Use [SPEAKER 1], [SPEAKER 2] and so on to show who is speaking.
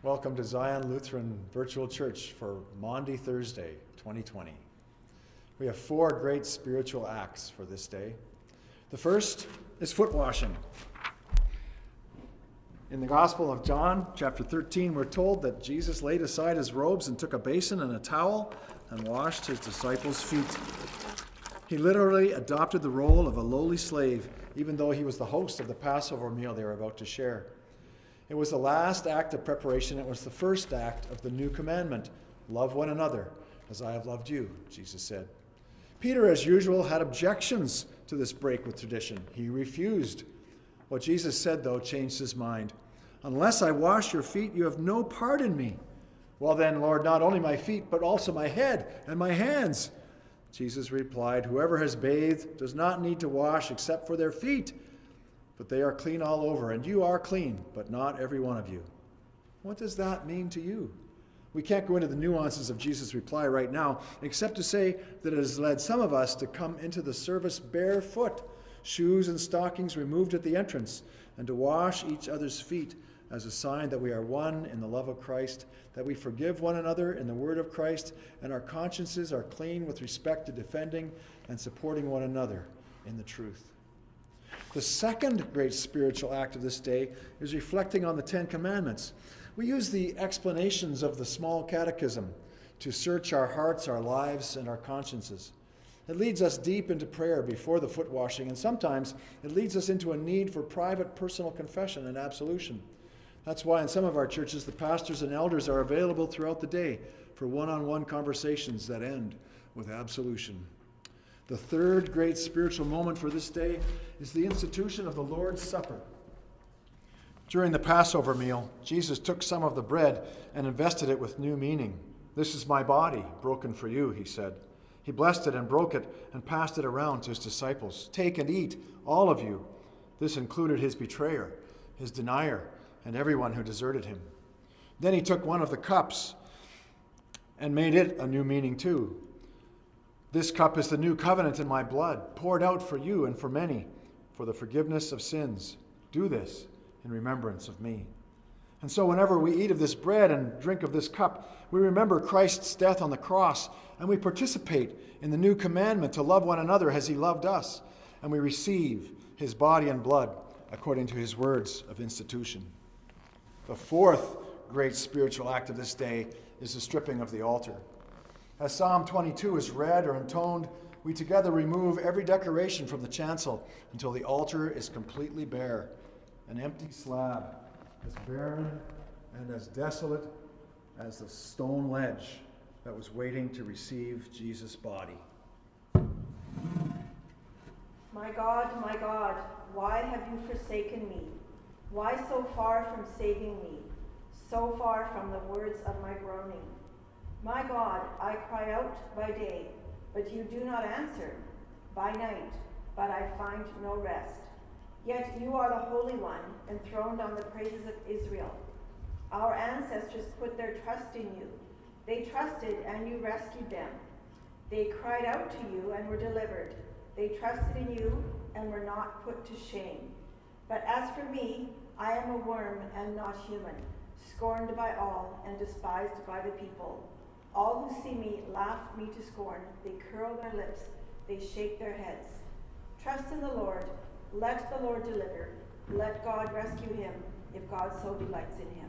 [SPEAKER 1] Welcome to Zion Lutheran Virtual Church for Maundy Thursday, 2020. We have 4 great spiritual acts for this day. The first is foot washing. In the Gospel of John, chapter 13, we're told that Jesus laid aside his robes and took a basin and a towel and washed his disciples' feet. He literally adopted the role of a lowly slave, even though he was the host of the Passover meal they were about to share. It was the last act of preparation. It was the first act of the new commandment. Love one another as I have loved you, Jesus said. Peter, as usual, had objections to this break with tradition. He refused. What Jesus said, though, changed his mind. Unless I wash your feet, you have no part in me. Well then, Lord, not only my feet, but also my head and my hands. Jesus replied, whoever has bathed does not need to wash except for their feet, but they are clean all over, and you are clean, but not every one of you. What does that mean to you? We can't go into the nuances of Jesus' reply right now, except to say that it has led some of us to come into the service barefoot, shoes and stockings removed at the entrance, and to wash each other's feet as a sign that we are one in the love of Christ, that we forgive one another in the word of Christ, and our consciences are clean with respect to defending and supporting one another in the truth. The second great spiritual act of this day is reflecting on the 10 Commandments. We use the explanations of the small catechism to search our hearts, our lives, and our consciences. It leads us deep into prayer before the foot washing, and sometimes it leads us into a need for private personal confession and absolution. That's why in some of our churches, the pastors and elders are available throughout the day for one-on-one conversations that end with absolution. The third great spiritual moment for this day is the institution of the Lord's Supper. During the Passover meal, Jesus took some of the bread and invested it with new meaning. This is my body, broken for you, he said. He blessed it and broke it and passed it around to his disciples. Take and eat, all of you. This included his betrayer, his denier, and everyone who deserted him. Then he took one of the cups and made it a new meaning too. This cup is the new covenant in my blood, poured out for you and for many, for the forgiveness of sins. Do this in remembrance of me. And so whenever we eat of this bread and drink of this cup, we remember Christ's death on the cross, and we participate in the new commandment to love one another as he loved us, and we receive his body and blood according to his words of institution. The fourth great spiritual act of this day is the stripping of the altar. As Psalm 22 is read or intoned, we together remove every decoration from the chancel until the altar is completely bare, an empty slab, as barren and as desolate as the stone ledge that was waiting to receive Jesus' body.
[SPEAKER 2] My God, why have you forsaken me? Why so far from saving me, so far from the words of my groaning? My God, I cry out by day, but you do not answer, by night, but I find no rest. Yet you are the Holy One, enthroned on the praises of Israel. Our ancestors put their trust in you. They trusted and you rescued them. They cried out to you and were delivered. They trusted in you and were not put to shame. But as for me, I am a worm and not human, scorned by all and despised by the people. All who see me laugh me to scorn. They curl their lips. They shake their heads. Trust in the Lord. Let the Lord deliver. Let God rescue him, if God so delights in him.